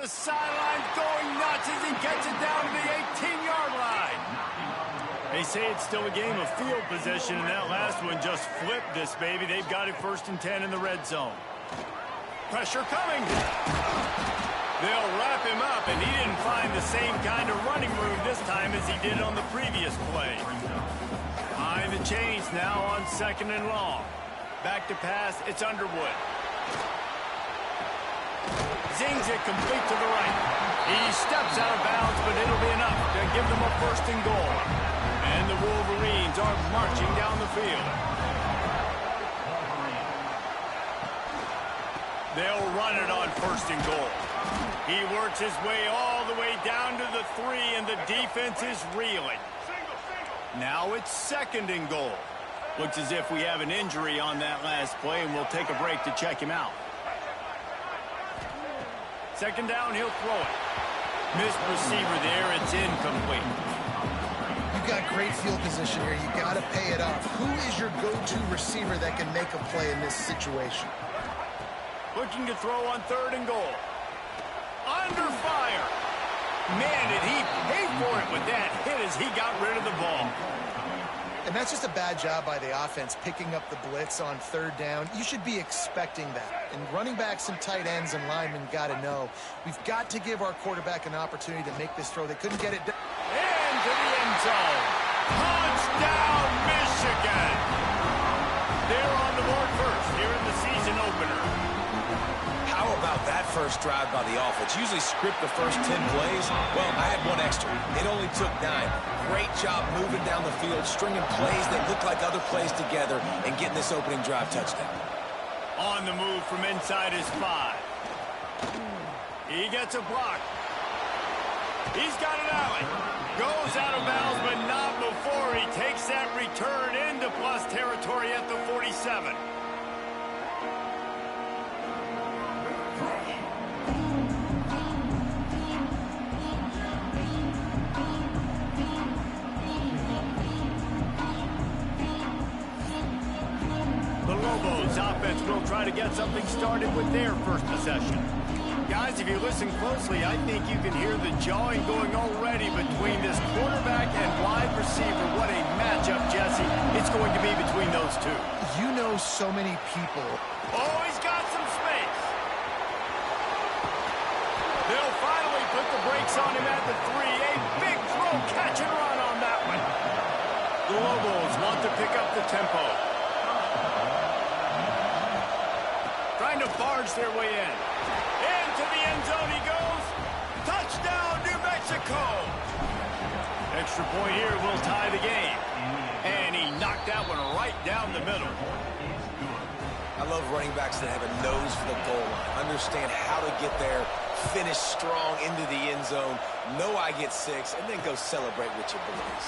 The sideline going nuts as he gets it down to the 18-yard line. They say it's still a game of field possession, and that last one just flipped this baby. They've got it 1st and 10 in the red zone. Pressure coming. They'll wrap him up, and he didn't find the same kind of running room this time as he did on the previous play. Behind the chains now on 2nd and long. Back to pass, it's Underwood. Zings it complete to the right. He steps out of bounds, but it'll be enough to give them a 1st and goal. And the Wolverines are marching down the field. They'll run it on 1st and goal. He works his way all the way down to the 3, and the defense is reeling. Now it's 2nd and goal. Looks as if we have an injury on that last play, and we'll take a break to check him out. 2nd down, he'll throw it. Missed receiver there, it's incomplete. You've got great field position here. You got to pay it off. Who is your go-to receiver that can make a play in this situation? Looking to throw on 3rd and goal. Under fire. Man, did he pay for it with that hit as he got rid of the ball. And that's just a bad job by the offense, picking up the blitz on 3rd down. You should be expecting that. And running backs and tight ends and linemen got to know. We've got to give our quarterback an opportunity to make this throw. They couldn't get it done. Into the end zone. Touchdown, Michigan. They're on the board first here in the season opener. How about that first drive by the offense? Usually script the first 10 plays. Well, I had one extra. It only took 9. Great job moving down the field, stringing plays that look like other plays together, and getting this opening drive touchdown. On the move from inside his 5. He gets a block. He's got an alley. Goes out of bounds, but not before he takes that return into plus territory at the 47. Offense will try to get something started with their first possession. Guys, if you listen closely, I think you can hear the jawing going already between this quarterback and wide receiver. What a matchup, Jesse. It's going to be between those two. You know so many people. Oh, he's got some space. They'll finally put the brakes on him at the 3. A big throw, catch and run on that one. The Lobos want to pick up the tempo. Trying to barge their way in. Into the end zone he goes. Touchdown, New Mexico. Extra point here will tie the game. And he knocked that one right down the middle. I love running backs that have a nose for the goal line. Understand how to get there, finish strong into the end zone, know I get 6, and then go celebrate with your boys.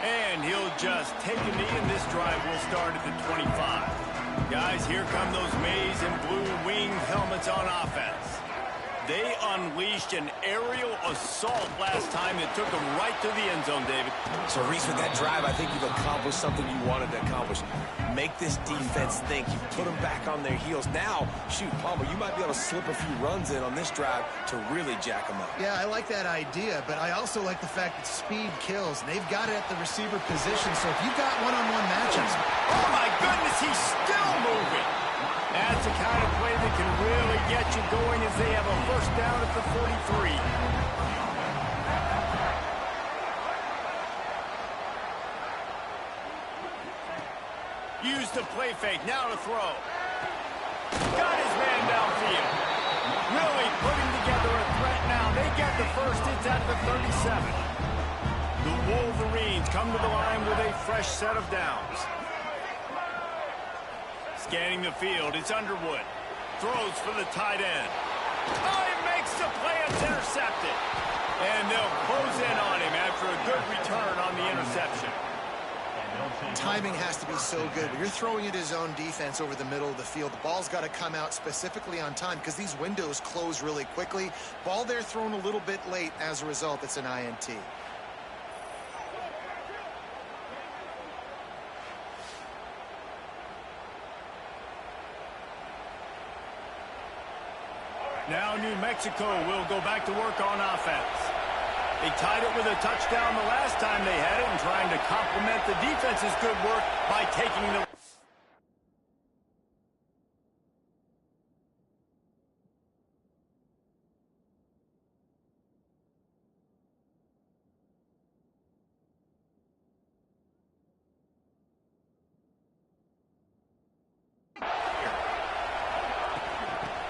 And he'll just take a knee, and this drive will start at the 25. Guys, here come those maize and blue winged helmets on offense. They unleashed an aerial assault last time that took them right to the end zone, David. So, Reese, with that drive, I think you've accomplished something you wanted to accomplish. Make this defense think. You put them back on their heels. Now, shoot, Palmer, you might be able to slip a few runs in on this drive to really jack them up. Yeah, I like that idea, but I also like the fact that speed kills. And they've got it at the receiver position, so if you've got one-on-one matchups. Oh, my goodness, he's still moving. That's the kind of play that can really get you going as they have a 1st down at the 43. Use the play fake, now to throw. Got his man downfield. Really putting together a threat now. They get the 1st, it's at the 37. The Wolverines come to the line with a fresh set of downs. Scanning the field, it's Underwood. Throws for the tight end. Oh, he makes the play, it's intercepted. And they'll close in on him after a good return on the interception. Timing has to be so good. When you're throwing it his own defense over the middle of the field, the ball's got to come out specifically on time because these windows close really quickly. Ball there thrown a little bit late. As a result, it's an INT. Now New Mexico will go back to work on offense. They tied it with a touchdown the last time they had it and trying to complement the defense's good work by taking the...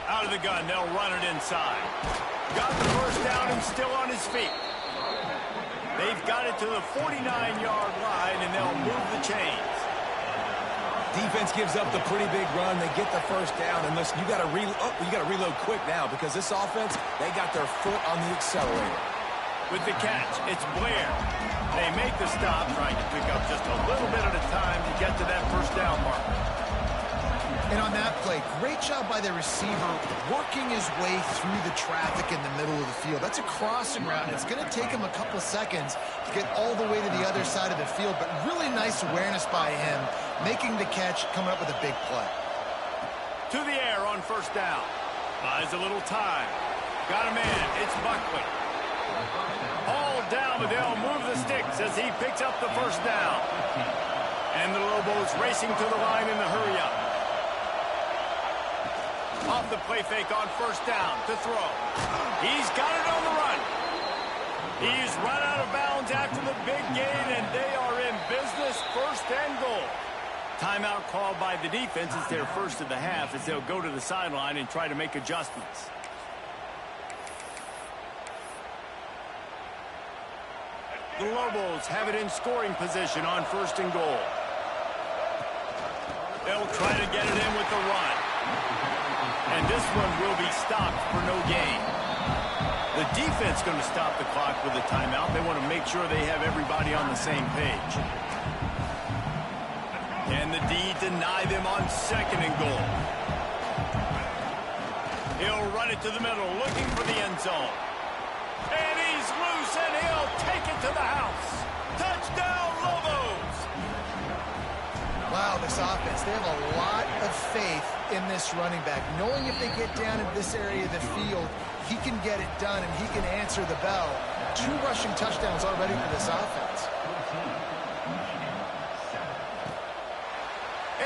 Out of the gun, they'll run it inside. Got the first down and still on his feet. They've got it to the 49-yard line, and they'll move the chains. Defense gives up the pretty big run. They get the first down, and listen, you got to reload quick now because this offense, they got their foot on the accelerator. With the catch, it's Blair. They make the stop, trying to pick up just a little bit at a time to get to that first down mark. And on that play, great job by the receiver working his way through the traffic in the middle of the field. That's a crossing route, and it's going to take him a couple seconds to get all the way to the other side of the field, but really nice awareness by him, making the catch, coming up with a big play. To the air on first down. Buys a little time. Got a man. It's Buckley. All down, but they'll move the sticks as he picks up the first down. And the Lobos racing to the line in the hurry-up. Off the play fake on first down to throw. He's got it on the run. He's run out of bounds after the big gain, and they are in business, first and goal. Timeout called by the defense. It's their first of the half as they'll go to the sideline and try to make adjustments. The Lobos have it in scoring position on first and goal. They'll try to get it in with the run. And this one will be stopped for no gain. The defense going to stop the clock with a timeout. They want to make sure they have everybody on the same page. And the D deny them on second and goal. He'll run it to the middle, looking for the end zone. And he's loose, and he'll take it to the house. Touchdown, Lobos! Wow, this offense, they have a lot of faith in this running back, knowing if they get down in this area of the field, he can get it done and he can answer the bell. 2 rushing touchdowns already for this offense.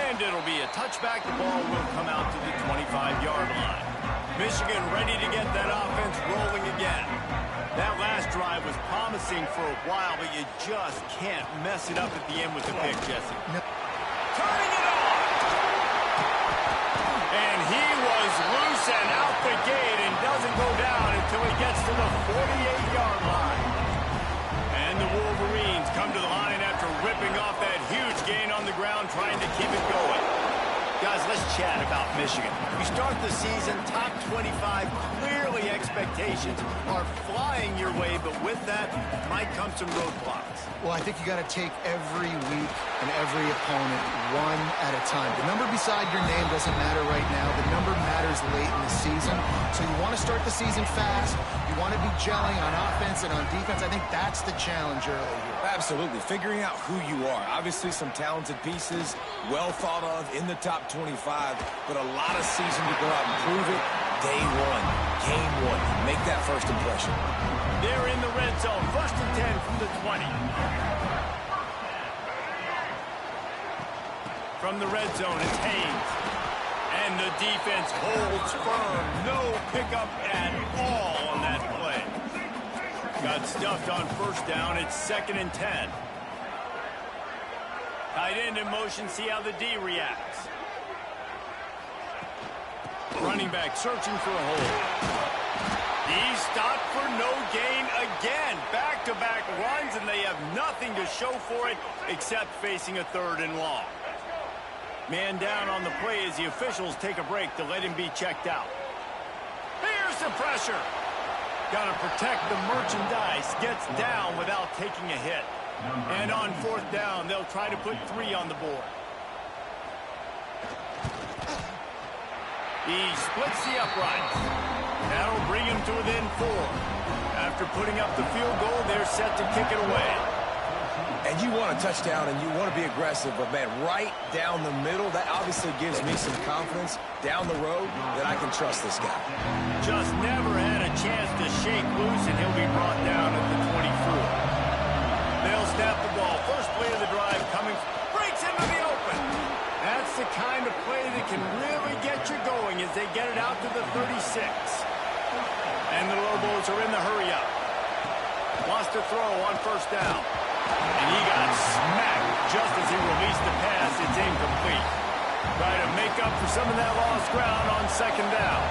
And it'll be a touchback. The ball will come out to the 25-yard line. Michigan ready to get that offense rolling again. That last drive was promising for a while, but you just can't mess it up at the end with the pick, Jesse. No. Turning it on! And he was loose and out the gate and doesn't go down until he gets to the 48-yard line. And the Wolverines come to the line after ripping off that huge gain on the ground, trying to keep it going. Guys, let's chat about Michigan. You start the season top 25. Clearly expectations are flying your way, but with that might come some roadblocks. Well, I think you got to take every week and every opponent one at a time. The number beside your name doesn't matter right now. The number matters late in the season. So you want to start the season fast. You want to be gelling on offense and on defense. I think that's the challenge early here. Absolutely. Figuring out who you are. Obviously some talented pieces, well thought of in the top 25, but a lot of season to go out and prove it. Day one, game one. Make that first impression. They're in the red zone. First and 10 from the 20. From the red zone, it's Haynes. And the defense holds firm. No pickup at all on that play. Got stuffed on first down. It's second and 10. Tight end in motion. See how the D reacts. Running back searching for a hole. He stopped for no gain again. Back-to-back runs, and they have nothing to show for it except facing a third and long. Man down on the play as the officials take a break to let him be checked out. Here's the pressure. Got to protect the merchandise. Gets down without taking a hit. And on fourth down, they'll try to put 3 on the board. He splits the uprights. That'll bring him to within 4. After putting up the field goal, they're set to kick it away. And you want a touchdown, and you want to be aggressive, but, man, right down the middle, that obviously gives me some confidence down the road that I can trust this guy. Just never had a chance to shake loose, and he'll be brought down at the 24. They'll snap the ball. First play of the drive coming. Breaks into the open. That's the kind of play that can really get you going as they get it out to the 36. And the Lobos are in the hurry-up. Wants to throw on first down. And he got smacked just as he released the pass. It's incomplete. Try to make up for some of that lost ground on second down.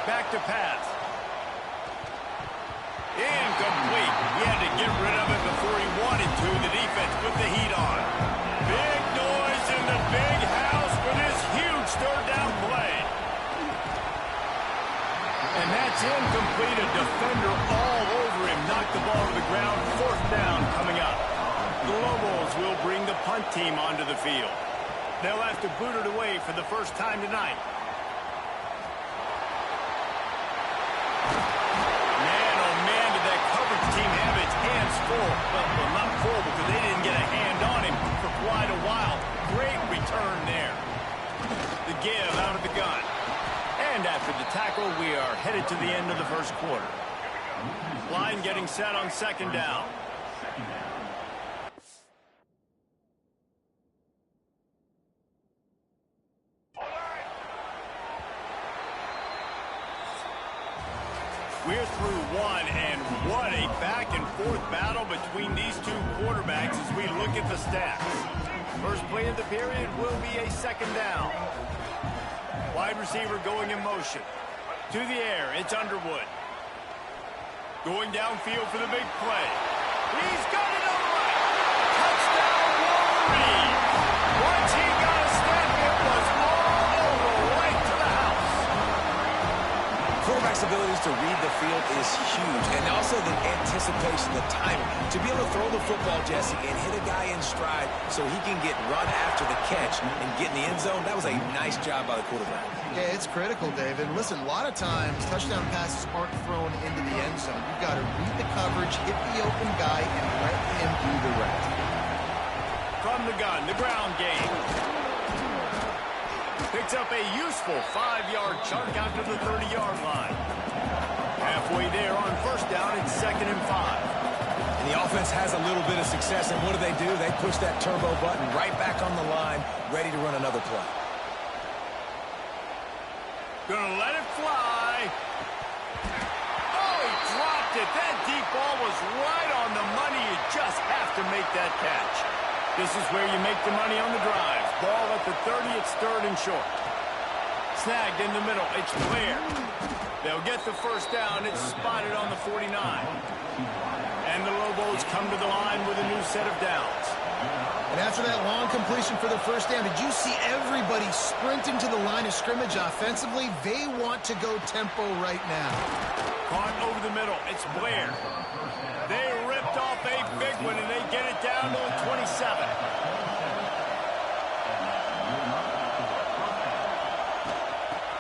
Back to pass. Incomplete. He had to get rid of it before he wanted to. The defense put the heat on. Big noise in the big house for this huge third down play. And that's incomplete. A defender all over him. Knocked the ball to the ground. Fourth down coming up. The Lobos will bring the punt team onto the field. They'll have to boot it away for the first time tonight. Man, oh man, did that coverage team have its hands full. Well, not full because they didn't get a hand on him for quite a while. Great return there. The give out of the gun. And after the tackle, we are headed to the end of the first quarter. Line getting set on second down. We're through one, and what a back-and-forth battle between these two quarterbacks as we look at the stats. First play of the period will be a second down. Wide receiver going in motion. To the air, it's Underwood. Going downfield for the big play. He's got it all right. Touchdown, Wolverine. Once he got a step, it was all over, right to the house. Quarterback's abilities to read the field is huge, and also the anticipation, the timing. To be able to throw the football, Jesse, and hit a guy in stride so he can get run after the catch and get in the end zone, that was a nice job by the quarterback. Yeah, it's critical, David. Listen, a lot of times touchdown passes aren't thrown into the end zone. You've got to read the coverage, hit the open guy, and let him do the rest. From the gun, the ground game. Picks up a useful 5-yard chunk out to the 30-yard line. Halfway there on first down, it's 2nd and 5. And the offense has a little bit of success, and what do? They push that turbo button right back on the line, ready to run another play. Gonna let it fly. Oh, he dropped it. That deep ball was right on the money. You just have to make that catch. This is where you make the money on the drives. Ball at the 30, it's 3rd and short. Snagged in the middle, it's Blair. They'll get the first down, it's spotted on the 49. And the Lobos come to the line with a new set of downs. And after that long completion for the first down, did you see everybody sprinting to the line of scrimmage offensively? They want to go tempo right now. Caught over the middle, it's Blair. They ripped off a big one, and they get it down to the 27.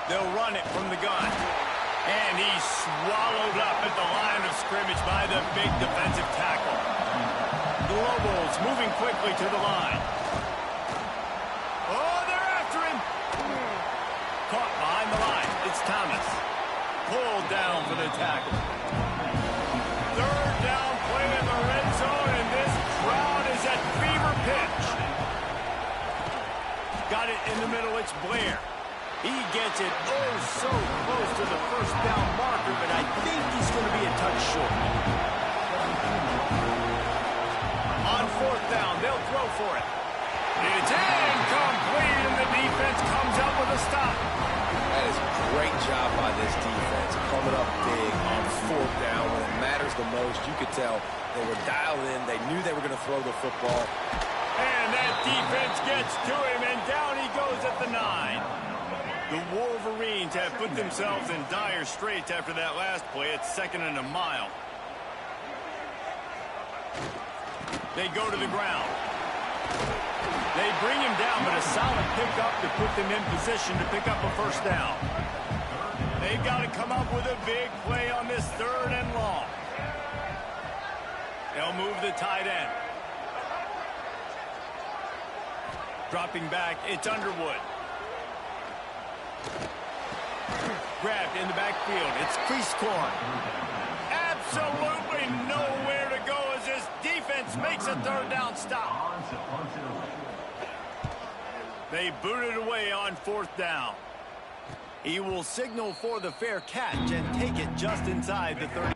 They'll run it from the gun. And he's swallowed up at the line of scrimmage by the big defensive tackle. The Lobos moving quickly to the line. Oh, they're after him. Caught behind the line. It's Thomas. Pulled down for the tackle. Third down play in the red zone, and this crowd is at fever pitch. Got it in the middle. It's Blair. He gets it oh so close to the first down marker, but I think he's going to be a touch short. On fourth down, they'll throw for it. It's incomplete, and the defense comes up with a stop. That is a great job by this defense, coming up big on fourth down when it matters the most. You could tell they were dialed in. They knew they were going to throw the football. And that defense gets to him, and down he goes at the 9. The Wolverines have put themselves in dire straits after that last play. It's 2nd and a mile. They go to the ground. They bring him down, but a solid pickup to put them in position to pick up a first down. They've got to come up with a big play on this 3rd and long. They'll move the tight end. Dropping back, it's Underwood. Grabbed in the backfield. It's Cleasecorn. Absolutely nowhere to go as this defense makes a 3rd down stop. They boot it away on 4th down. He will signal for the fair catch and take it just inside the 30.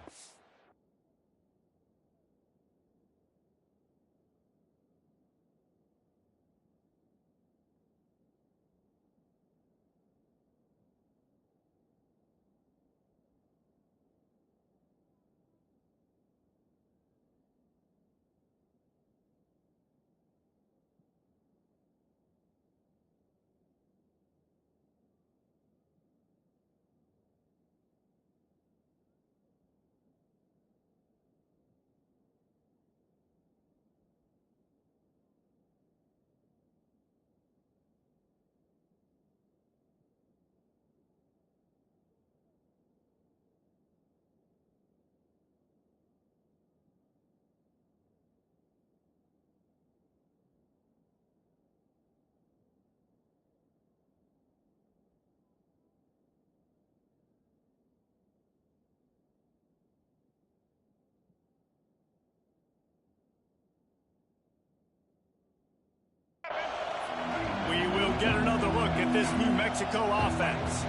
We will get another look at this New Mexico offense.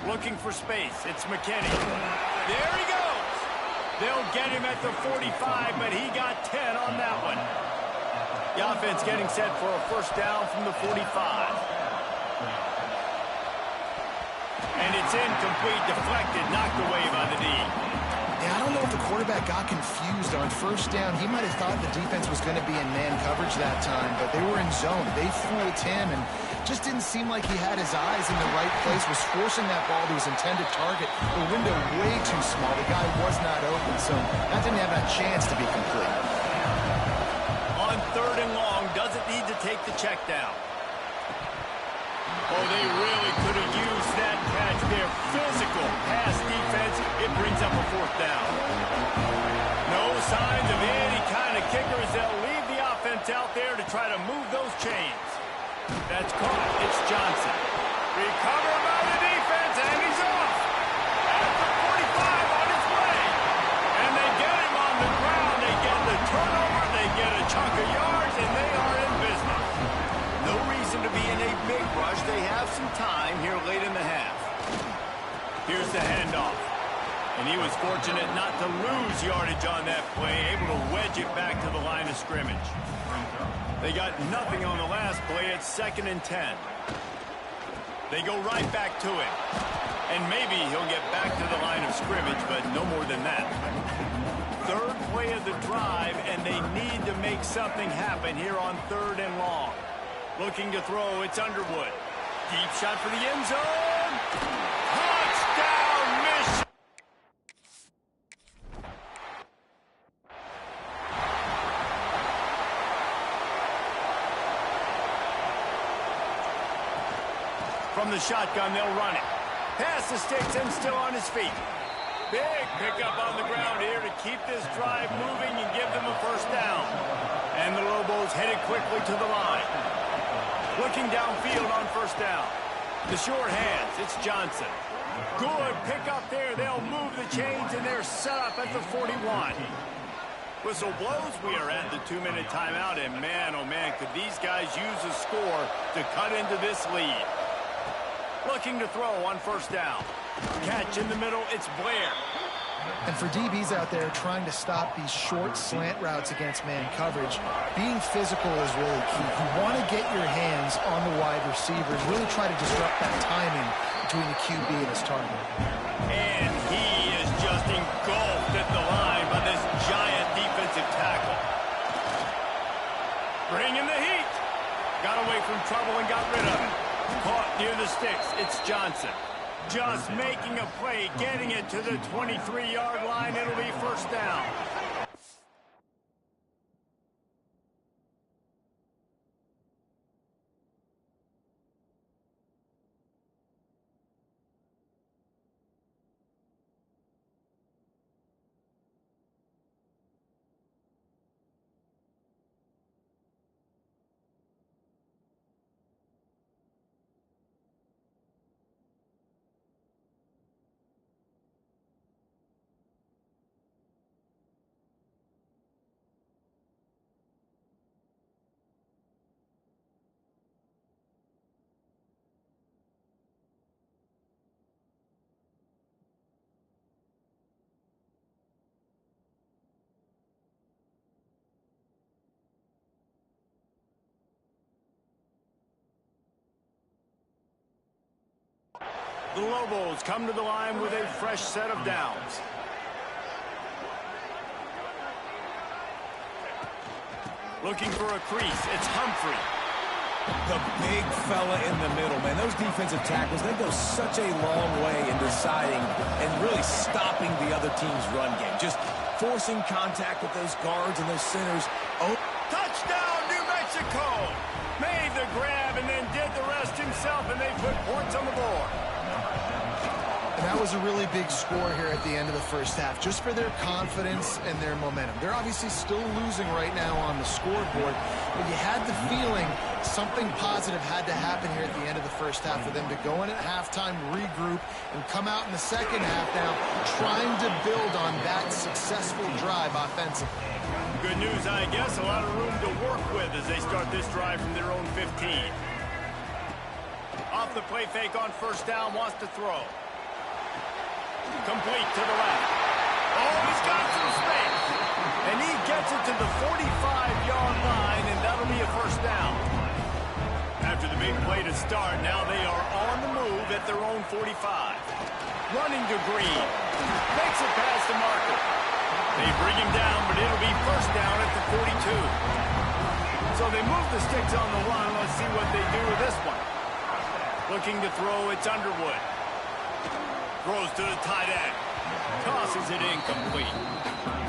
Looking for space. It's McKinney. There he goes. They'll get him at the 45, but he got 10 on that one. The offense getting set for a 1st down from the 45. And it's incomplete, deflected, knocked away by the D. Yeah, I don't know if the quarterback got confused on 1st down. He might have thought the defense was going to be in man coverage that time, but they were in zone. They fooled him and just didn't seem like he had his eyes in the right place, was forcing that ball to his intended target. The window way too small. The guy was not open, so that didn't have a chance to be complete. On 3rd and long, doesn't need to take the check down. Oh, they really could have used that catch there. Physical pass defense. It brings up a 4th down. No signs of any kind of kickers. They'll leave the offense out there to try to move those chains. That's caught. It's Johnson. Recovered by the defense, and he's off. At the 45 on his way. And they get him on the ground. They get the turnover. They get a chunk of yards, and they are in business. No reason to be in a big rush. They have some time here late in the half. Here's the handoff. And he was fortunate not to lose yardage on that play, able to wedge it back to the line of scrimmage. They got nothing on the last play. It's 2nd and 10. They go right back to him. And maybe he'll get back to the line of scrimmage, but no more than that. 3rd play of the drive, and they need to make something happen here on 3rd and long. Looking to throw, it's Underwood. Deep shot for the end zone. Touchdown, Michigan! From the shotgun, they'll run it. Past the sticks and still on his feet. Big pickup on the ground here to keep this drive moving and give them a 1st down. And the Lobos headed quickly to the line. Looking downfield on 1st down. The short hands, it's Johnson. Good pickup there. They'll move the chains, and they're set up at the 41. Whistle blows. We are at the 2-minute timeout, and man, oh man, could these guys use a score to cut into this lead. Looking to throw on 1st down. Catch in the middle, it's Blair. And for DBs out there trying to stop these short slant routes against man coverage, being physical is really key. You want to get your hands on the wide receivers, really try to disrupt that timing between the QB and his target. And he is just engulfed at the line by this giant defensive tackle. Bringing the heat. Got away from trouble and got rid of it. Caught near the sticks. It's Johnson. Just making a play, getting it to the 23-yard line. It'll be 1st down. The Lobos come to the line with a fresh set of downs. Looking for a crease, it's Humphrey. The big fella in the middle, man. Those defensive tackles, they go such a long way in deciding and really stopping the other team's run game. Just forcing contact with those guards and those centers. Oh, touchdown, New Mexico! Made the grab and then did the rest himself, and they put points on the board. And that was a really big score here at the end of the first half, just for their confidence and their momentum. They're obviously still losing right now on the scoreboard, but you had the feeling something positive had to happen here at the end of the first half for them to go in at halftime, regroup, and come out in the second half now trying to build on that successful drive offensively. Good news, I guess. A lot of room to work with as they start this drive from their own 15. Off the play fake on first down, wants to throw. Complete to the left. Oh, he's got some space. And he gets it to the 45-yard line, and that'll be a first down. After the big play to start, now they are on the move at their own 45. Running to Green. Makes it past the marker. They bring him down, but it'll be first down at the 42. So they move the sticks on the run. Let's see what they do with this one. Looking to throw, it's Underwood. Throws to the tight end. Tosses it incomplete.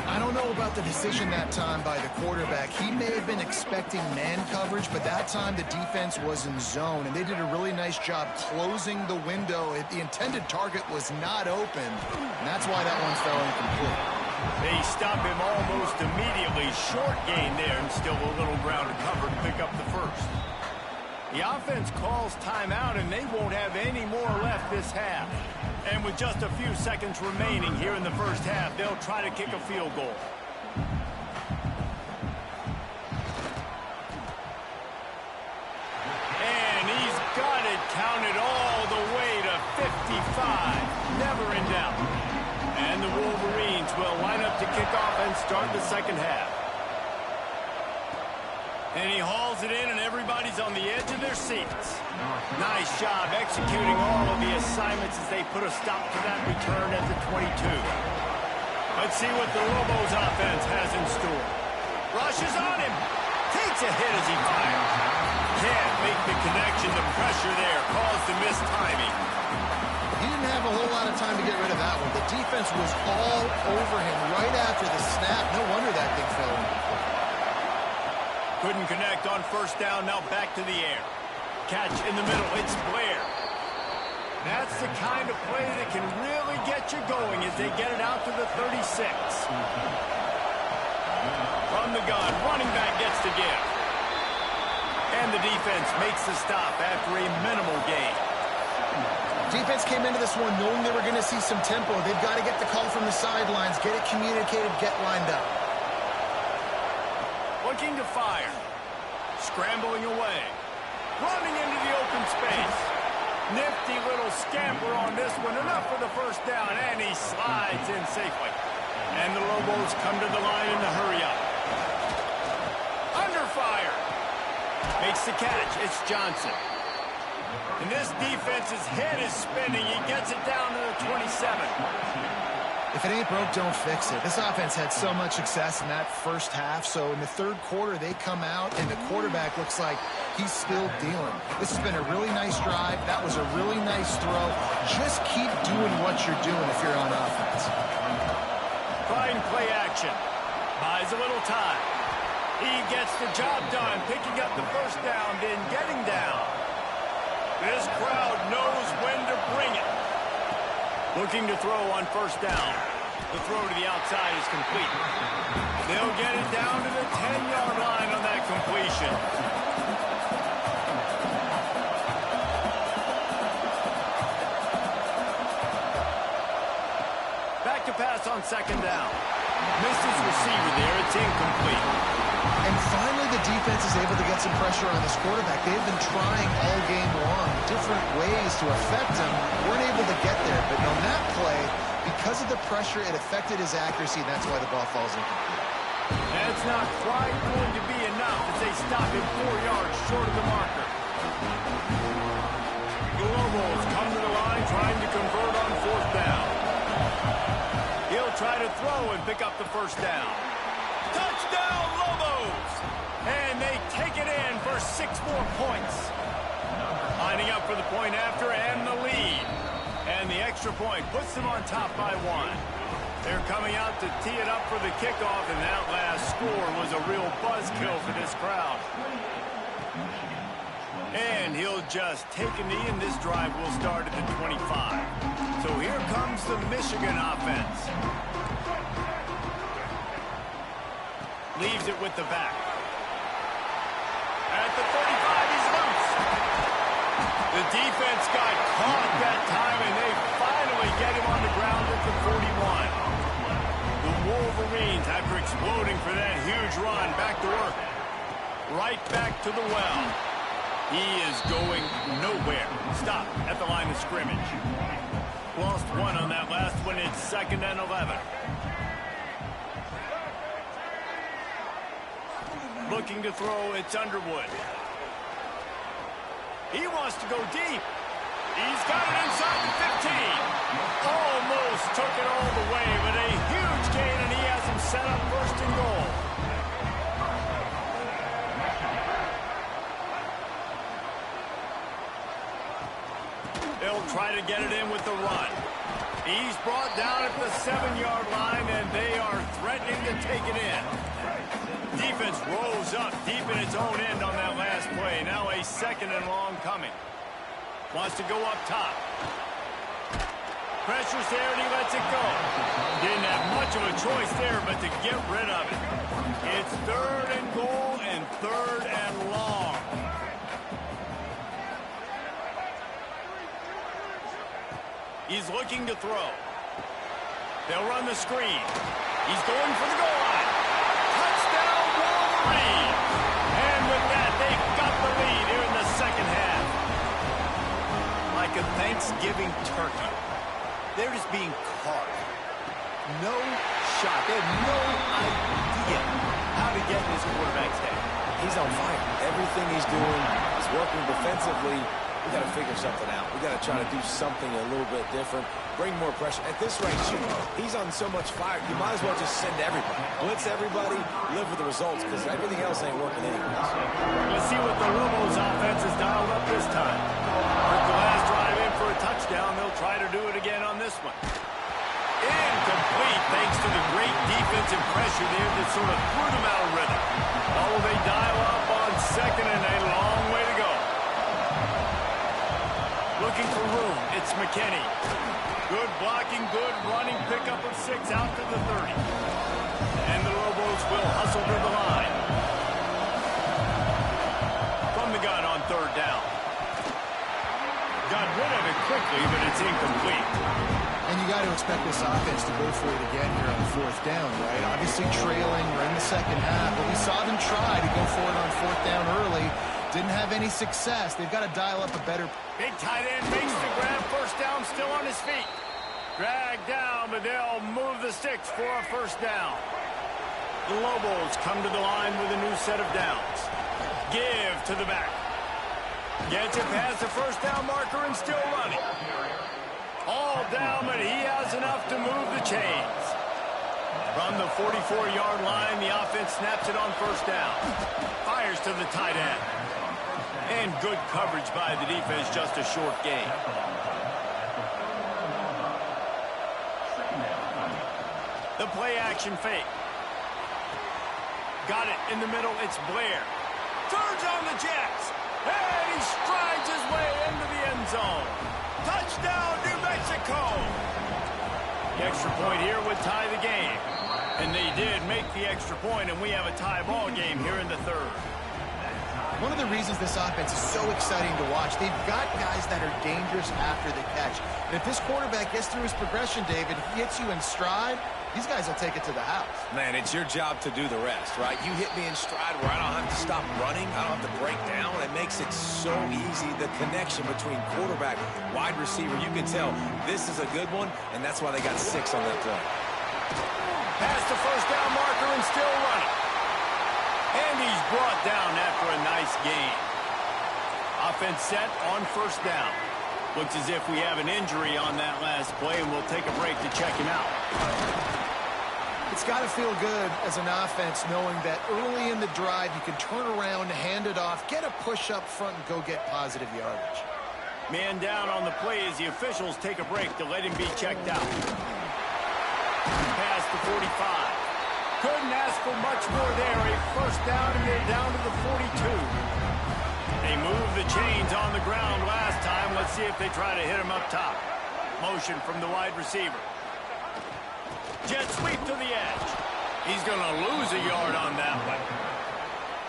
I don't know about the decision that time by the quarterback. He may have been expecting man coverage, but that time the defense was in zone, and they did a really nice job closing the window. The intended target was not open, and that's why that one fell incomplete. They stop him almost immediately. Short gain there, and still a little ground to cover to pick up the first. The offense calls timeout, and they won't have any more left this half. And with just a few seconds remaining here in the first half, they'll try to kick a field goal. And he's got it counted all the way to 55. Never in doubt. And the Wolverines will line up to kick off and start the second half. And he hauls it in, and everybody's on the edge of their seats. Nice job executing all of the assignments as they put a stop to that return at the 22. Let's see what the Lobos offense has in store. Rushes on him. Takes a hit as he fires. Can't make the connection. The pressure there caused the missed timing. He didn't have a whole lot of time to get rid of that one. The defense was all over him right after the snap. No wonder that thing fell in. Couldn't connect on first down, now back to the air. Catch in the middle, it's Blair. That's the kind of play that can really get you going as they get it out to the 36. From the gun, running back gets the give. And the defense makes the stop after a minimal gain. Defense came into this one knowing they were going to see some tempo. They've got to get the call from the sidelines, get it communicated, get lined up. Looking to fire. Scrambling away. Running into the open space. Nifty little scamper on this one. Enough for the first down, and he slides in safely. And the Lobos come to the line in the hurry up. Under fire. Makes the catch. It's Johnson. And this defense's head is spinning. He gets it down to the 27. If it ain't broke, don't fix it. This offense had so much success in that first half, so in the third quarter, they come out, and the quarterback looks like he's still dealing. This has been a really nice drive. That was a really nice throw. Just keep doing what you're doing if you're on offense. Trying play action. Buys a little time. He gets the job done, picking up the first down, then getting down. This crowd knows when to bring it. Looking to throw on first down. The throw to the outside is complete. They'll get it down to the 10-yard line on that completion. Back to pass on second down. Misses receiver there. It's incomplete. And finally, the defense is able to get some pressure on this quarterback. They've been trying all game long, different ways to affect him. Weren't able to get there, but on that play, because of the pressure, it affected his accuracy, and that's why the ball falls incomplete. That's not quite going to be enough as they stop him 4 yards short of the marker. The Lobos come to the line trying to convert on 4th down. He'll try to throw and pick up the 1st down. Touchdown, Lobos! And they take it in for 6 more points. Lining up for the point after and the lead. And the extra point puts them on top by 1. They're coming out to tee it up for the kickoff, and that last score was a real buzzkill for this crowd. And he'll just take a knee, and this drive will start at the 25. So here comes the Michigan offense. Leaves it with the back. At the 35, he's loose. The defense got caught that time, and they finally get him on the ground at the 41. The Wolverines, after exploding for that huge run, back to work. Right back to the well. He is going nowhere. Stop at the line of scrimmage. Lost 1 on that last one. It's 2nd and 11. Looking to throw, it's Underwood. He wants to go deep. He's got it inside the 15. Almost took it all the way, but a huge gain, and he has him set up 1st and goal. They'll try to get it in with the run. He's brought down at the 7-yard line, and they are threatening to take it in. Defense rolls up deep in its own end on that last play. Now a 2nd and long coming. Wants to go up top. Pressure's there, and he lets it go. Didn't have much of a choice there, but to get rid of it. It's 3rd and goal and 3rd and long. He's looking to throw. They'll run the screen. He's going for the goal line. Touchdown, Wolverine! And with that, they've got the lead here in the 2nd half. Like a Thanksgiving turkey. They're just being carved. No shot. They have no idea how to get in this quarterback's head. He's on fire. Everything he's doing is working defensively. We got to figure something out. We got to try to do something a little bit different. Bring more pressure. At this rate, shoot, he's on so much fire, you might as well just send everybody. Blitz everybody, live with the results, because everything else ain't working anyways. Let's see what the Lobos offense has dialed up this time. With the last drive in for a touchdown, they'll try to do it again on this one. Incomplete, thanks to the great defensive pressure there that sort of threw them out of rhythm. Oh, they dial up on 2nd and a long way to go. Looking for room, it's McKinney. Good blocking, good running, pickup of 6 out to the 30. And the Lobos will hustle to the line. From the gun on 3rd down. Got rid of it quickly, but it's incomplete. And you got to expect this offense to go for it again here on 4th down, right? Obviously trailing, we're in the 2nd half, but we saw them try to go for it on 4th down early. Didn't have any success. They've got to dial up a better... Big tight end makes the grab. 1st down, still on his feet. Dragged down, but they'll move the sticks for a 1st down. The Lobos come to the line with a new set of downs. Give to the back. Gets it past the 1st down marker and still running. All down, but he has enough to move the chains. From the 44-yard line, the offense snaps it on 1st down. Fires to the tight end. And good coverage by the defense, just a short gain. The play action fake. Got it in the middle, it's Blair. Turns on the Jets. And he strides his way into the end zone. Touchdown, New Mexico. The extra point here would tie the game. And they did make the extra point, and we have a tie ball game here in the 3rd. One of the reasons this offense is so exciting to watch, they've got guys that are dangerous after the catch. And if this quarterback gets through his progression, David, he hits you in stride, these guys will take it to the house. Man, it's your job to do the rest, right? You hit me in stride where I don't have to stop running. I don't have to break down. It makes it so easy. The connection between quarterback, wide receiver, you can tell this is a good one, and that's why they got 6 on that play. Past the 1st down marker and still running. And he's brought down after a nice gain. Offense set on 1st down. Looks as if we have an injury on that last play, and we'll take a break to check him out. It's got to feel good as an offense knowing that early in the drive you can turn around, hand it off, get a push up front, and go get positive yardage. Man down on the play as the officials take a break to let him be checked out. Pass to 45. Couldn't ask for much more there. A first down, and they're down to the 42. They moved the chains on the ground last time. Let's see if they try to hit him up top. Motion from the wide receiver. Jet sweep to the edge. He's going to lose a yard on that one.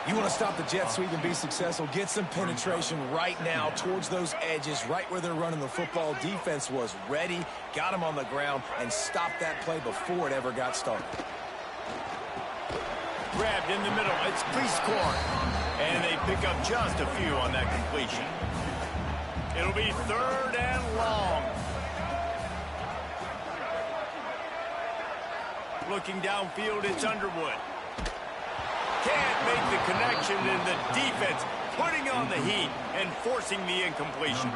You want to stop the jet sweep and be successful, get some penetration right now towards those edges, right where they're running the football. Defense was ready, got him on the ground, and stopped that play before it ever got started. Grabbed in the middle. It's Prescorn. And they pick up just a few on that completion. It'll be 3rd and long. Looking downfield, it's Underwood. Can't make the connection, and the defense putting on the heat and forcing the incompletion.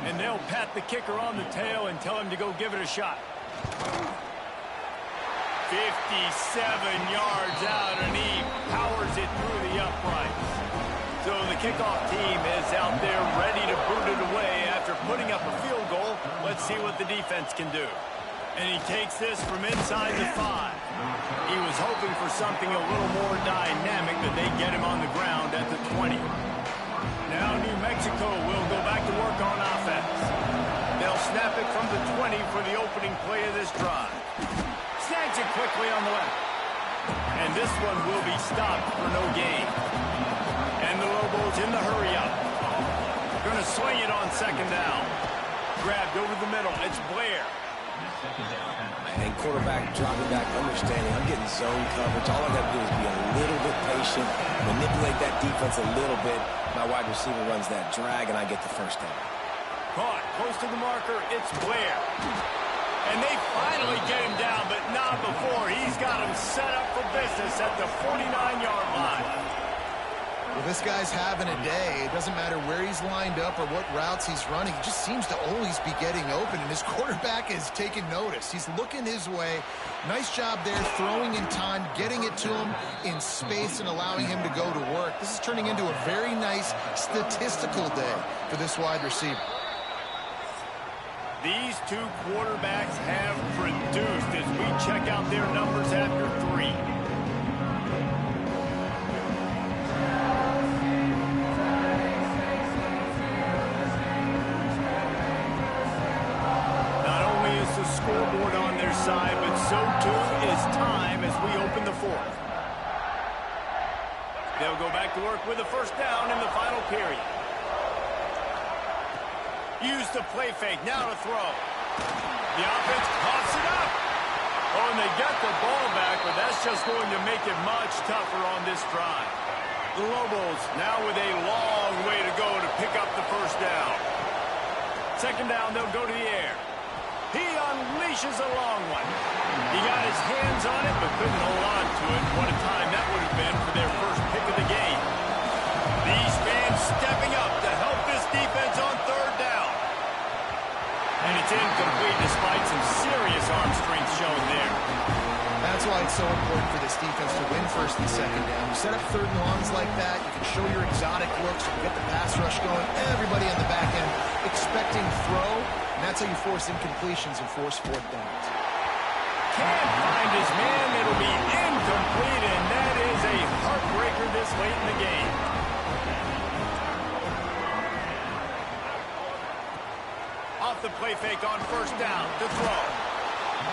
And they'll pat the kicker on the tail and tell him to go give it a shot. 57 yards out, and he powers it through the uprights. So the kickoff team is out there ready to boot it away after putting up a field goal. Let's see what the defense can do. And he takes this from inside the 5. He was hoping for something a little more dynamic, but they get him on the ground at the 20. Now New Mexico will go back to work on offense. They'll snap it from the 20 for the opening play of this drive. Snags it quickly on the left. And this one will be stopped for no gain. And the Lobos in the hurry-up. Going to swing it on 2nd down. Grabbed over the middle. It's Blair. And quarterback dropping back, understanding I'm getting zone coverage. All I got to do is be a little bit patient, manipulate that defense a little bit. My wide receiver runs that drag, and I get the first down. Caught close to the marker. It's Blair. And they finally get him down, but not before. He's got him set up for business at the 49-yard line. Well, this guy's having a day. It doesn't matter where he's lined up or what routes he's running. He just seems to always be getting open, and his quarterback is taking notice. He's looking his way. Nice job there, throwing in time, getting it to him in space, and allowing him to go to work. This is turning into a very nice statistical day for this wide receiver. These two quarterbacks have produced as we check out their numbers after 3. Not only is the scoreboard on their side, but so too is time as we open the 4th. They'll go back to work with a first down in the final period. Use the play fake, now to throw. The offense coughs it up. Oh, and they get the ball back, but that's just going to make it much tougher on this drive. The Lobos now with a long way to go to pick up the first down. 2nd down, they'll go to the air. He unleashes a long one. He got his hands on it, but couldn't hold on to it. What a time that would have been for their first pick of the game. These fans stepping up to help this defense on 3rd down. And it's incomplete despite some serious arm strength shown there. That's why it's so important for this defense to win 1st and 2nd down. You set up 3rd and longs like that, you can show your exotic looks, you can get the pass rush going, everybody on the back end expecting throw, and that's how you force incompletions and force 4th downs. Can't find his man, it'll be incomplete, and that is a heartbreaker this late in the game. Off the play fake on 1st down to throw.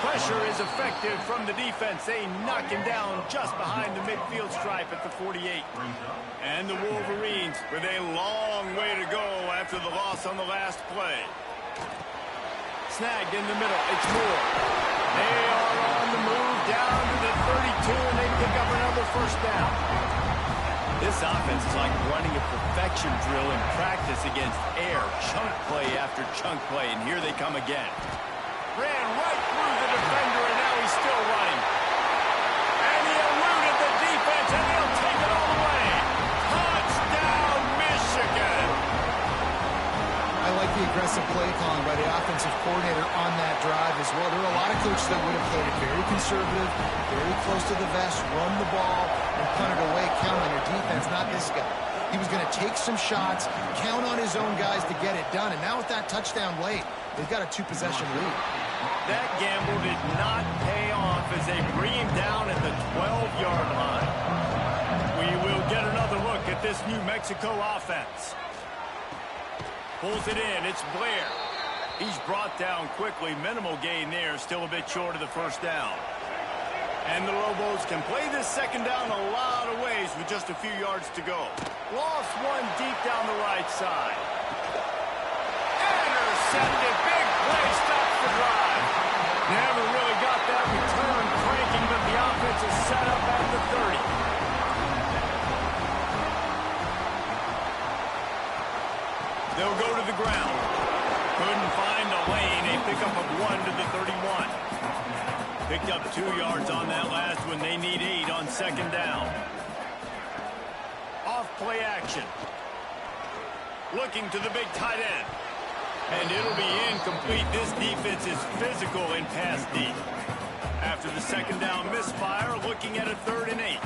Pressure is effective from the defense. They knock him down just behind the midfield stripe at the 48. And the Wolverines with a long way to go after the loss on the last play. Snagged in the middle. It's Moore. They are on the move down to the 32, and they pick up another first down. This offense is like running a perfection drill in practice against air. Chunk play after chunk play, and here they come again. Ran right through the defender, and now he's still running. And he eluded the defense, and he'll take it all the way. Touchdown, Michigan! I like the aggressive play call offensive coordinator on that drive as well. There are a lot of coaches that would have played it very conservative, very close to the vest, run the ball, and punt it away, count on your defense, not this guy. He was going to take some shots, count on his own guys to get it done, and now with that touchdown late, they've got a 2-possession lead. That gamble did not pay off as they bring him down at the 12-yard line. We will get another look at this New Mexico offense. Pulls it in. It's Blair. He's brought down quickly. Minimal gain there. Still a bit short of the first down. And the Lobos can play this second down a lot of ways with just a few yards to go. Lost one deep down the right side. Intercepted. Big play. Stops the drive. Never really got that return cranking, but the offense is set up at the 30. They'll go to the ground. Couldn't find a lane. A pickup of 1 to the 31. Picked up 2 yards on that last one. They need 8 on second down. Off play action. Looking to the big tight end. And it'll be incomplete. This defense is physical in pass deep. After the second down misfire, looking at a 3rd and 8.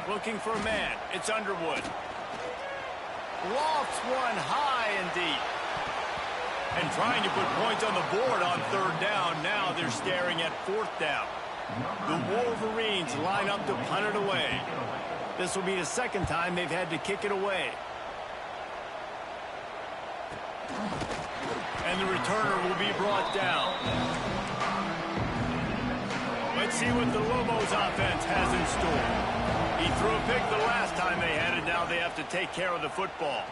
Looking for a man. It's Underwood. Lofts one high and deep. And trying to put points on the board on 3rd down. Now they're staring at 4th down. The Wolverines line up to punt it away. This will be the second time they've had to kick it away. And the returner will be brought down. Let's see what the Lobos offense has in store. He threw a pick the last time they had it. Now they have to take care of the football.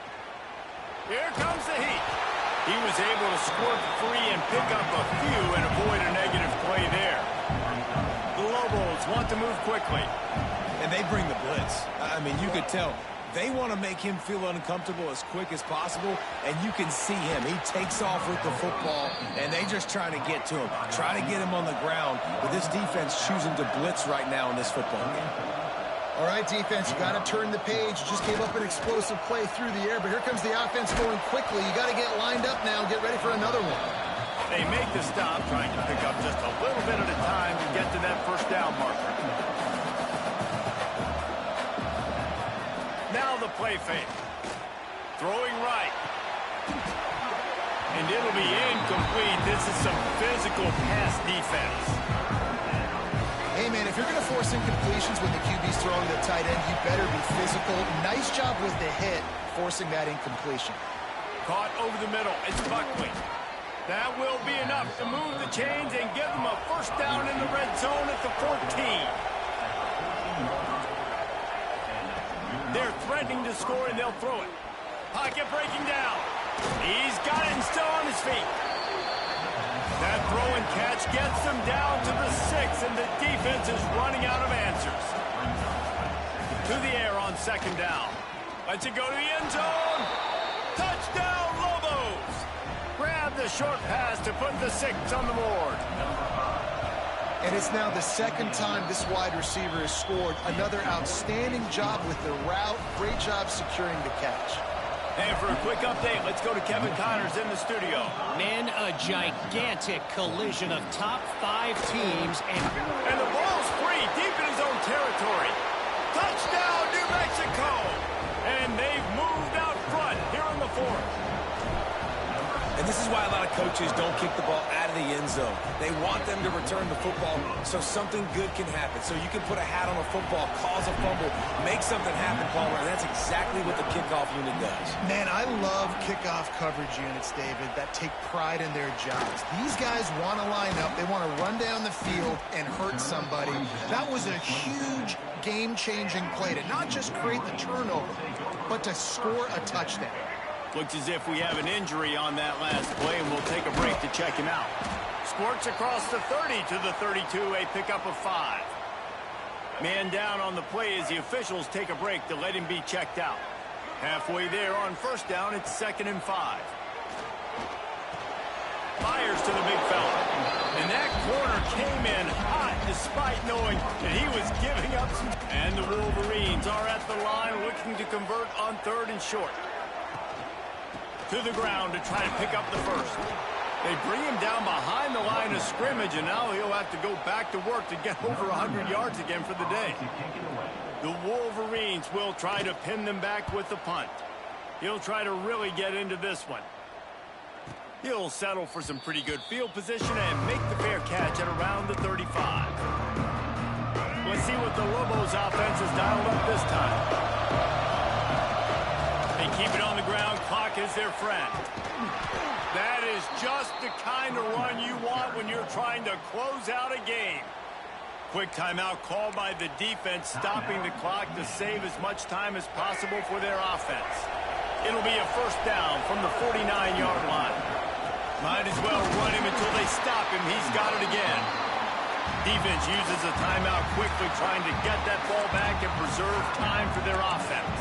Here comes the heat. He was able to squirt free and pick up a few and avoid a negative play there. The Lobos want to move quickly. And they bring the blitz. I mean, you could tell. They want to make him feel uncomfortable as quick as possible, and you can see him. He takes off with the football, and they just trying to get to him, try to get him on the ground. But this defense choosing to blitz right now in this football game. All right, defense, you got to turn the page. You just gave up an explosive play through the air, but here comes the offense going quickly. You got to get lined up now and get ready for another one. They make the stop, trying to pick up just a little bit at a time to get to that first down marker. Now the play fake. Throwing right. And it'll be incomplete. This is some physical pass defense. Hey, man, if you're going to force incompletions when the QB's throwing the tight end, you better be physical. Nice job with the hit, forcing that incompletion. Caught over the middle. It's Buckley. That will be enough to move the chains and give them a first down in the red zone at the 14. They're threatening to score, and they'll throw it. Pocket breaking down. He's got it and still on his feet. That throw and catch gets them down to the 6, and the defense is running out of answers. To the air on second down. Lets it go to the end zone. Touchdown, Lobos. Grab the short pass to put the 6 on the board. And it's now the second time this wide receiver has scored. Another outstanding job with the route. Great job securing the catch. And for a quick update, let's go to Kevin Connors in the studio. Man, a gigantic collision of top 5 teams. And the ball's free deep in his own territory. Touchdown, New Mexico. And they've moved out front here in the 4th. And this is why a lot of coaches don't kick the ball out of the end zone. They want them to return the football so something good can happen. So you can put a hat on a football, cause a fumble, make something happen, Palmer. And that's exactly what the kickoff unit does. Man, I love kickoff coverage units, David, that take pride in their jobs. These guys want to line up. They want to run down the field and hurt somebody. That was a huge game-changing play to not just create the turnover, but to score a touchdown. Looks as if we have an injury on that last play, and we'll take a break to check him out. Squirts across the 30 to the 32, a pickup of 5. Man down on the play as the officials take a break to let him be checked out. Halfway there on first down, it's 2nd and 5. Fires to the big fella. And that corner came in hot despite knowing that he was giving up some. And the Wolverines are at the line looking to convert on 3rd and short. To to the ground to try to pick up the first. They bring him down behind the line of scrimmage, and now he'll have to go back to work to get over 100 yards again for the day. The Wolverines will try to pin them back with the punt. He'll try to really get into this one. He'll settle for some pretty good field position and make the fair catch at around the 35. Let's see what the Lobos offense has dialed up this time. They keep it on the ground. Clock is their friend. That is just the kind of run you want when you're trying to close out a game. Quick timeout called by the defense, stopping the clock to save as much time as possible for their offense. It'll be a first down from the 49-yard line. Might as well run him until they stop him. He's got it again. Defense uses a timeout quickly, trying to get that ball back and preserve time for their offense.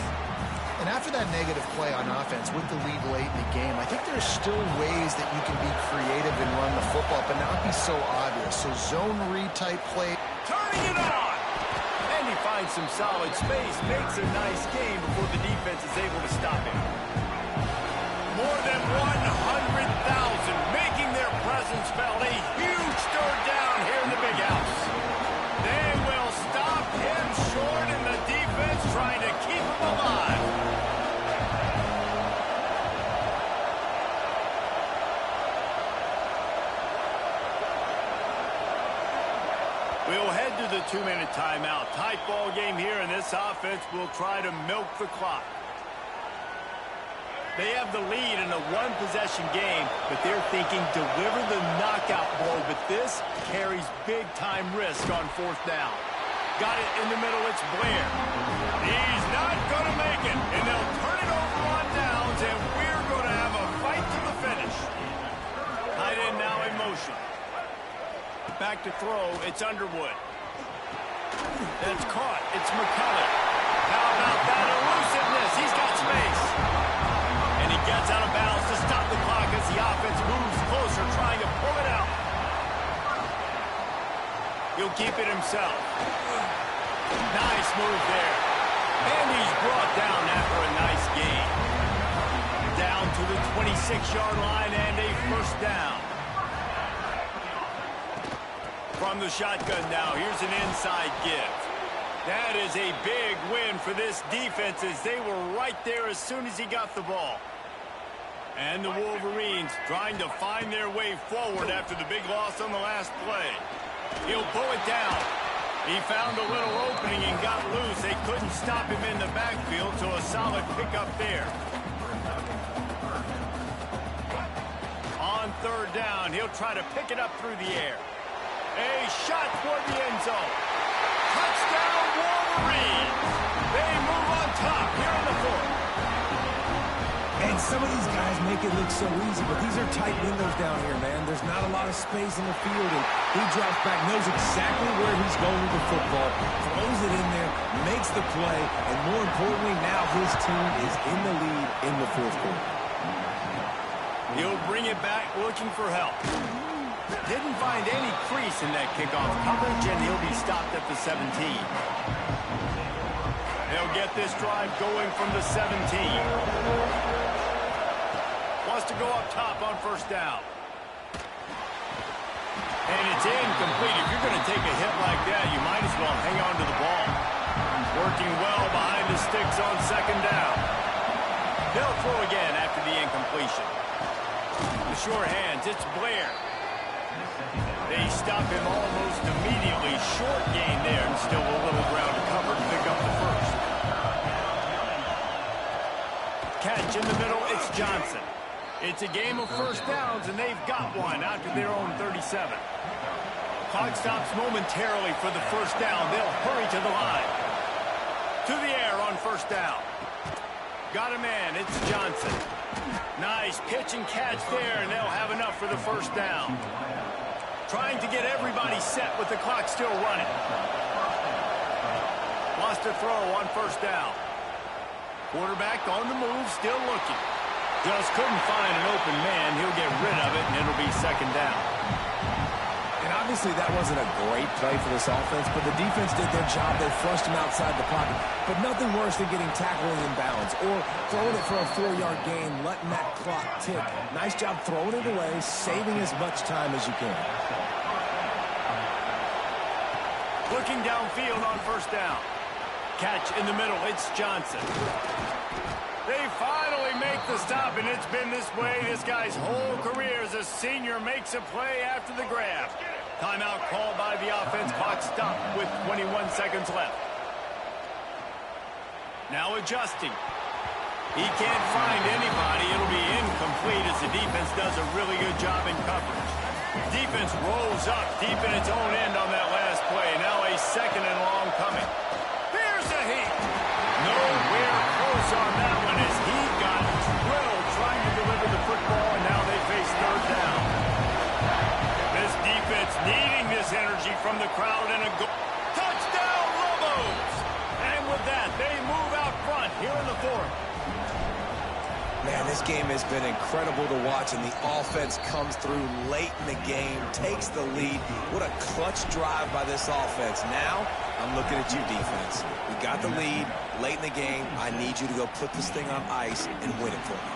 And after that negative play on offense with the lead late in the game, I think there's still ways that you can be creative and run the football, but not be so obvious. So zone read type play. Turning it on! And he finds some solid space, makes a nice game before the defense is able to stop him. More than 100,000 making their presence felt. A huge third down here in the big house. They will stop him short, and the defense trying to keep him alive. We'll head to the 2-minute timeout. Tight ball game here, and this offense will try to milk the clock. They have the lead in a one-possession game, but they're thinking deliver the knockout blow, but this carries big-time risk on fourth down. Got it in the middle, it's Blair. He's not going to make it, and they'll turn it over on downs, and we're going to have a fight to the finish. Tight end now in motion. Back to throw, it's Underwood. That's caught, it's McCullough. How about that elusiveness? He's got space. And he gets out of bounds to stop the clock as the offense moves closer, trying to pull it out. He'll keep it himself. Nice move there. And he's brought down after a nice gain. Down to the 26-yard line and a first down. From the shotgun now, here's an inside give. That is a big win for this defense as they were right there as soon as he got the ball. And the Wolverines trying to find their way forward after the big loss on the last play. He'll pull it down. He found a little opening and got loose. They couldn't stop him in the backfield, so a solid pickup there. On third down, he'll try to pick it up through the air. A shot toward the end zone. Touchdown, Wolverines! They move on top here in the fourth. And some of these guys make it look so easy, but these are tight windows down here, man. There's not a lot of space in the field, and he drops back, knows exactly where he's going with the football, throws it in there, makes the play, and more importantly, now his team is in the lead in the fourth quarter. He'll bring it back looking for help. Didn't find any crease in that kickoff coverage, and he'll be stopped at the 17. They'll get this drive going from the 17. Wants to go up top on first down. And it's incomplete. If you're going to take a hit like that, you might as well hang on to the ball. Working well behind the sticks on second down. They'll throw again after the incompletion. The sure hands, it's Blair. They stop him almost immediately. Short gain there, and still a little ground to cover to pick up the first. Catch in the middle, it's Johnson. It's a game of first downs, and they've got one out to their own 37. Clock stops momentarily for the first down. They'll hurry to the line. To the air on first down. Got a man, it's Johnson. Nice pitch and catch there, and they'll have enough for the first down. Trying to get everybody set with the clock still running. Lost a throw on first down. Quarterback on the move, still looking. Just couldn't find an open man. He'll get rid of it, and it'll be second down. And Obviously, that wasn't a great play for this offense, but the defense did their job. They flushed him outside the pocket. But nothing worse than getting tackled in bounds or throwing it for a 4-yard gain, letting that clock tick. Nice job throwing it away, saving as much time as you can. Looking downfield on first down. Catch in the middle. It's Johnson. They finally make the stop, and it's been this way this guy's whole career as a senior makes a play after the grab. Timeout called by the offense. Clock stopped with 21 seconds left. Now adjusting. He can't find anybody. It'll be incomplete as the defense does a really good job in coverage. Defense rolls up deep in its own end on that last play. Now a second and long coming. Here's a heat. Nowhere close on that one as he got drilled trying to deliver the football, and now they face third down. This defense needing this energy from the crowd and a goal. Touchdown, Lobos! And with that, they move out front here in the fourth. Man, this game has been incredible to watch, and the offense comes through late in the game, takes the lead. What a clutch drive by this offense. Now, I'm looking at you, defense. We got the lead late in the game. I need you to go put this thing on ice and win it for me.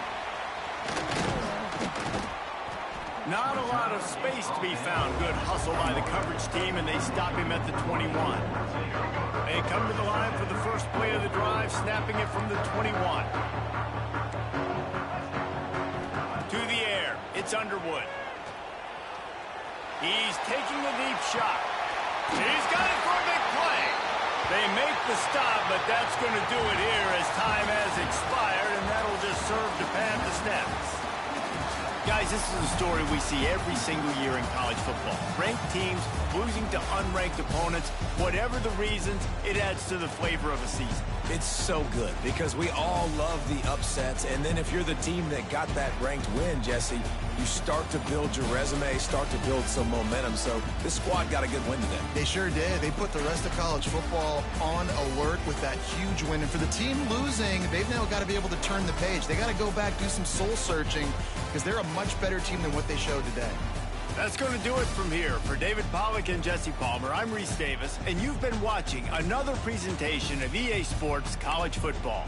Not a lot of space to be found. Good hustle by the coverage team, and they stop him at the 21. They come to the line for the first play of the drive, snapping it from the 21. To the air, it's Underwood. He's taking a deep shot. He's got it for a big play. They make the stop, but that's going to do it here as time has expired, and that'll just serve to pad the stats. Guys, this is a story we see every single year in college football. Ranked teams losing to unranked opponents. Whatever the reasons, it adds to the flavor of a season. It's so good because we all love the upsets, and then if you're the team that got that ranked win, Jesse, you start to build your resume, start to build some momentum. So this squad got a good win today. They sure did. They put the rest of college football on alert with that huge win. And for the team losing, they've now got to be able to turn the page. They got to go back, do some soul searching, because they're a much better team than what they showed today. That's going to do it from here. For David Pollack and Jesse Palmer, I'm Reese Davis, and you've been watching another presentation of EA Sports College Football.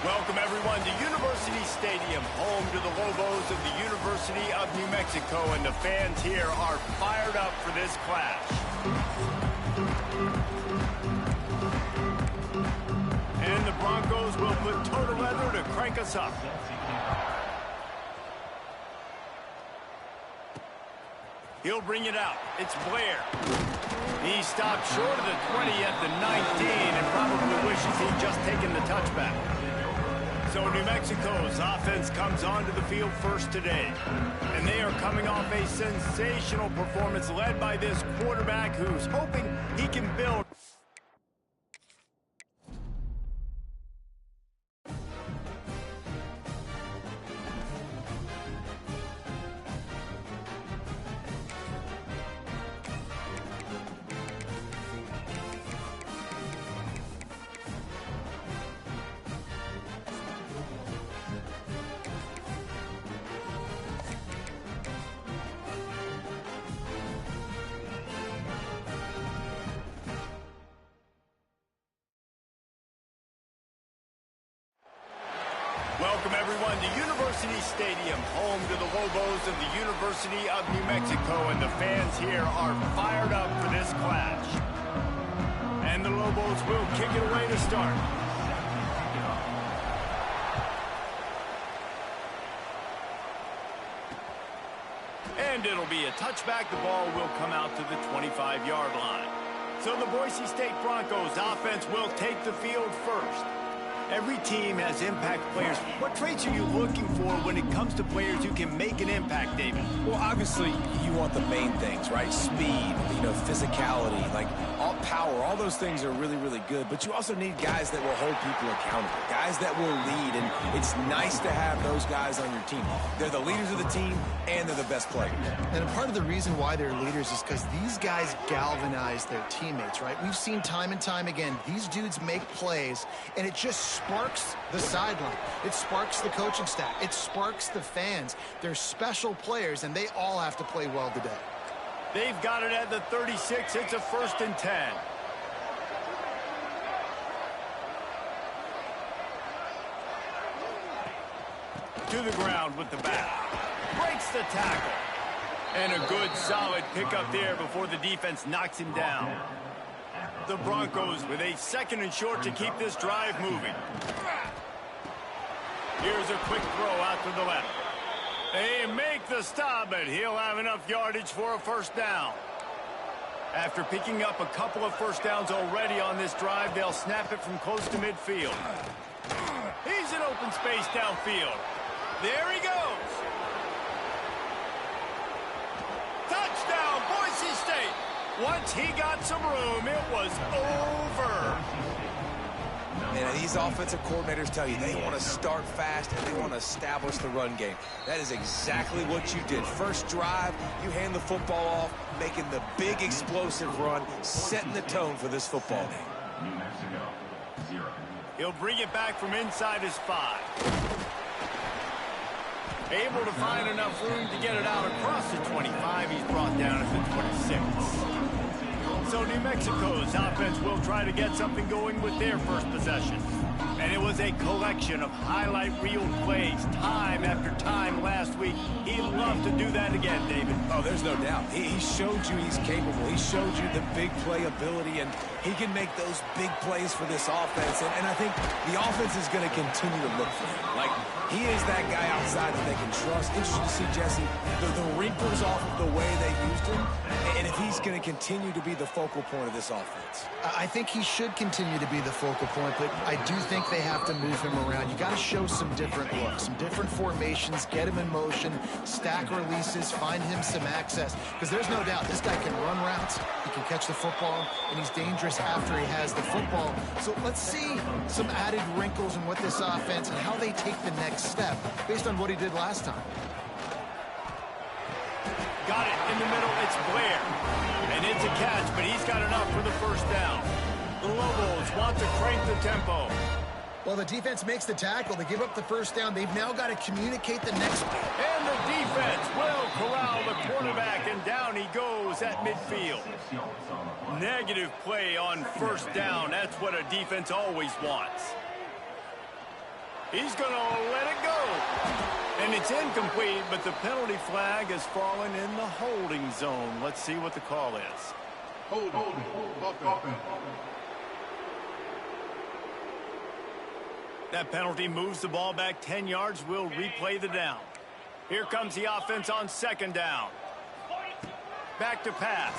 Welcome, everyone, to University Stadium, home to the Lobos of the University of New Mexico, and the fans here are fired up for this clash. And the Broncos will put toe to leather to crank us up. He'll bring it out. It's Blair. He stopped short of the 20 at the 19 and probably wishes he'd just taken the touchback. So New Mexico's offense comes onto the field first today. And they are coming off a sensational performance led by this quarterback who's hoping he can build. Welcome, everyone, to University Stadium, home to the Lobos of the University of New Mexico, and the fans here are fired up for this clash. And the Lobos will kick it away to start. And it'll be a touchback. The ball will come out to the 25-yard line. So the Boise State Broncos offense will take the field first. Every team has impact players. What traits are you looking for when it comes to players who can make an impact, David? Well, obviously, you want the main things, right? Speed, physicality, like all power, all those things are really, really good. But you also need guys that will hold people accountable, guys that will lead. And it's nice to have those guys on your team. They're the leaders of the team, and they're the best players. And a part of the reason why they're leaders is because these guys galvanize their teammates, right? We've seen time and time again, these dudes make plays, and it just sparks the sideline. It sparks the coaching staff. It sparks the fans. They're special players, and they all have to play well today. They've got it at the 36. It's a 1st and 10. To the ground with the bat. Breaks the tackle. And a good, solid pickup there before the defense knocks him down. help the Broncos with a 2nd and short to keep this drive moving. Here's a quick throw out to the left. They make the stop, but he'll have enough yardage for a 1st down. After picking up a couple of 1st downs already on this drive, they'll snap it from close to midfield. He's in open space downfield. There he goes. Touchdown, Boise State. Once he got some room, it was over. And these offensive coordinators tell you they want to start fast and they want to establish the run game. That is exactly what you did. First drive, you hand the football off, making the big explosive run, setting the tone for this football game. New Mexico, 0. He'll bring it back from inside his 5. Able to find enough room to get it out across the 25. He's brought down at the 26. So New Mexico's offense will try to get something going with their first possession. And it was a collection of highlight reel plays time after time last week. He'd love to do that again, David. Oh, there's no doubt. He showed you he's capable. He showed you the big play ability, and he can make those big plays for this offense. And I think the offense is going to continue to look for him. Like, he is that guy outside that they can trust. Interesting to see, Jesse, the wrinkles off of the way they used him, and if he's going to continue to be the focal point of this offense. I think he should continue to be the focal point, but I do think they have to move him around. You got to show some different looks, some different formations, get him in motion, stack releases, find him some access. Because there's no doubt this guy can run routes, he can catch the football, and he's dangerous after he has the football. So let's see some added wrinkles in what this offense and how they take the next step based on what he did last time. Got it in the middle. It's Blair. And it's a catch, but he's got enough for the 1st down. The Lobos want to crank the tempo. Well, the defense makes the tackle. They give up the 1st down. They've now got to communicate the next play. And the defense will corral the quarterback, and down he goes at midfield. Negative play on 1st down. That's what a defense always wants. He's going to let it go. And it's incomplete, but the penalty flag has fallen in the holding zone. Let's see what the call is. Hold. That penalty moves the ball back 10 yards. We'll replay the down. Here comes the offense on 2nd down. Back to pass.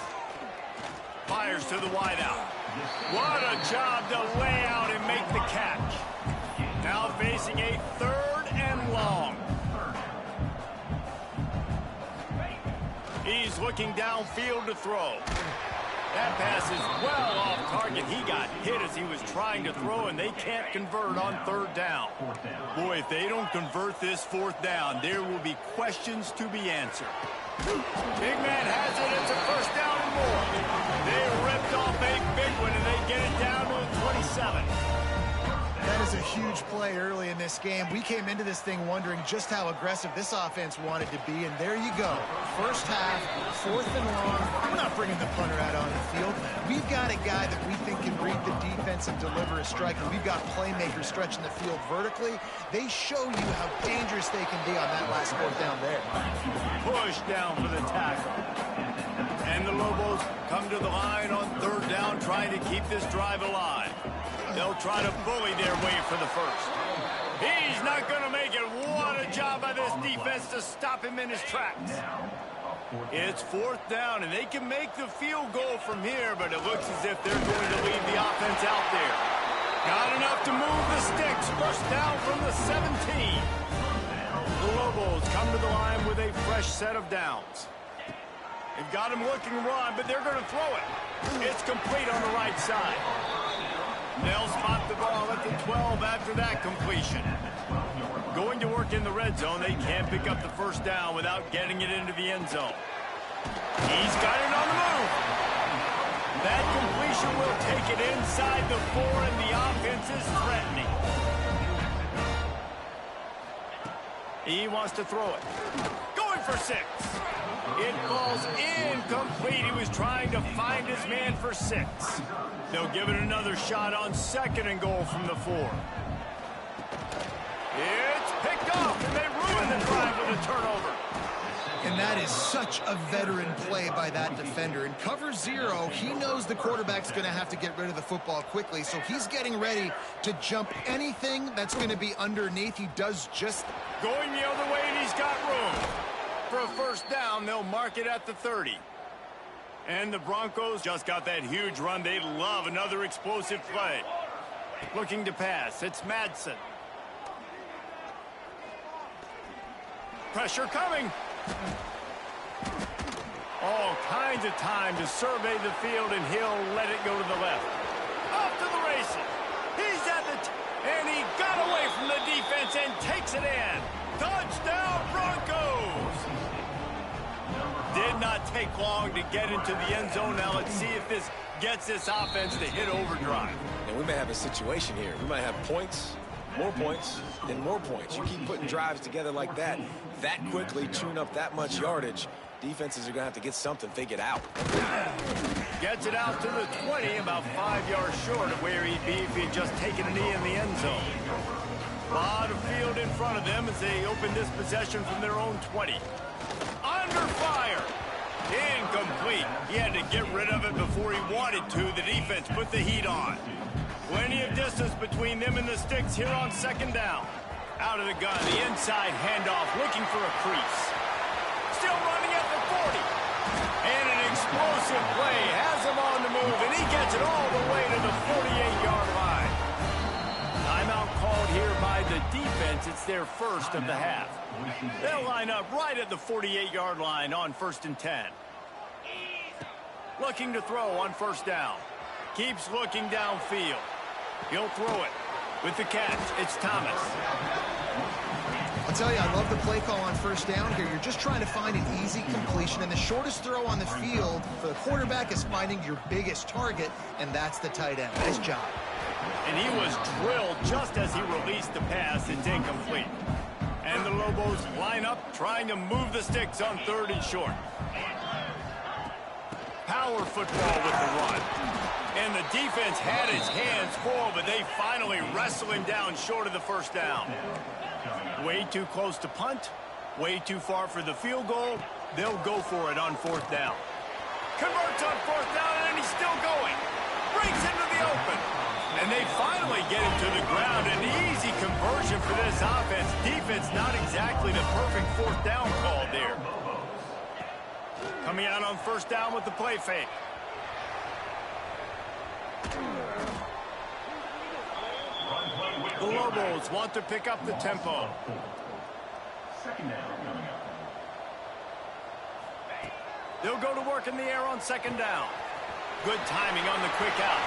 Fires to the wideout. What a job to lay out and make the catch. Now facing a 3rd and long. He's looking downfield to throw. That pass is well off target. He got hit as he was trying to throw, and they can't convert on 3rd down. Boy, if they don't convert this 4th down, there will be questions to be answered. Big man has it. It's a 1st down and more. They ripped off a big one, and they get it down to the 27. That is a huge play early in this game. We came into this thing wondering just how aggressive this offense wanted to be, and there you go. 1st half, 4th and long. We're not bringing the punter out on the field. We've got a guy that we think can read the defense and deliver a strike, and we've got playmakers stretching the field vertically. They show you how dangerous they can be on that last 4th down there. Push down for the tackle. And the Lobos come to the line on 3rd down, trying to keep this drive alive. They'll try to bully their way for the 1st. He's not going to make it. What a job by this defense to stop him in his tracks. It's 4th down, and they can make the field goal from here, but it looks as if they're going to leave the offense out there. Got enough to move the sticks. 1st down from the 17. The Lobos come to the line with a fresh set of downs. They've got him looking run, but they're going to throw it. It's complete on the right side. They'll spot the ball at the 12 after that completion. Going to work in the red zone, they can't pick up the 1st down without getting it into the end zone. He's got it on the move. That completion will take it inside the 4, and the offense is threatening. He wants to throw it. Going for 6. It falls incomplete. He was trying to find his man for 6. They'll give it another shot on 2nd and goal from the 4. It's picked off, and they ruin the drive with a turnover. And that is such a veteran play by that defender. In cover 0, he knows the quarterback's going to have to get rid of the football quickly, so he's getting ready to jump anything that's going to be underneath. He does just going the other way, and he's got room. For a first down, they'll mark it at the 30. And the Broncos just got that huge run. They love another explosive play. Looking to pass. It's Madsen. Pressure coming. All kinds of time to survey the field, and he'll let it go to the left. Off to the races. He's at the and he got away from the defense and takes it in. Touchdown, Broncos! Did not take long to get into the end zone. Now let's see if this gets this offense to hit overdrive. And we may have a situation here. We might have points, and more points. You keep putting drives together like that quickly, tune up that much yardage, defenses are going to have to get something figured out. Gets it out to the 20, about 5 yards short of where he'd be if he had just taken a knee in the end zone. Lot of field in front of them as they open this possession from their own 20. Under fire. Incomplete. He had to get rid of it before he wanted to. The defense put the heat on. Plenty of distance between them and the sticks here on second down. Out of the gun, the inside handoff, looking for a crease. Still running at the 40. And an explosive play has him on the move, and he gets it all the way to the 48-yard line. Timeout called here by the defense. It's their first of the half. They'll line up right at the 48-yard line on 1st and 10. Looking to throw on first down. Keeps looking downfield. He'll throw it with the catch. It's Thomas. I'll tell you, I love the play call on first down here. You're just trying to find an easy completion, and the shortest throw on the field for the quarterback is finding your biggest target, and that's the tight end. Nice job. And he was drilled just as he released the pass. It's incomplete. And the Lobos line up, trying to move the sticks on 3rd and short. Power football with the run. And the defense had his hands full, but they finally wrestle him down short of the first down. Way too close to punt. Way too far for the field goal. They'll go for it on 4th down. Converts on 4th down, and he's still going. Breaks into the open. And they finally get him to the ground. An easy conversion for this offense. Defense not exactly the perfect 4th down call there. Coming out on 1st down with the play fake. The Lobos want to pick up the tempo. Second down coming up. They'll go to work in the air on 2nd down. Good timing on the quick out.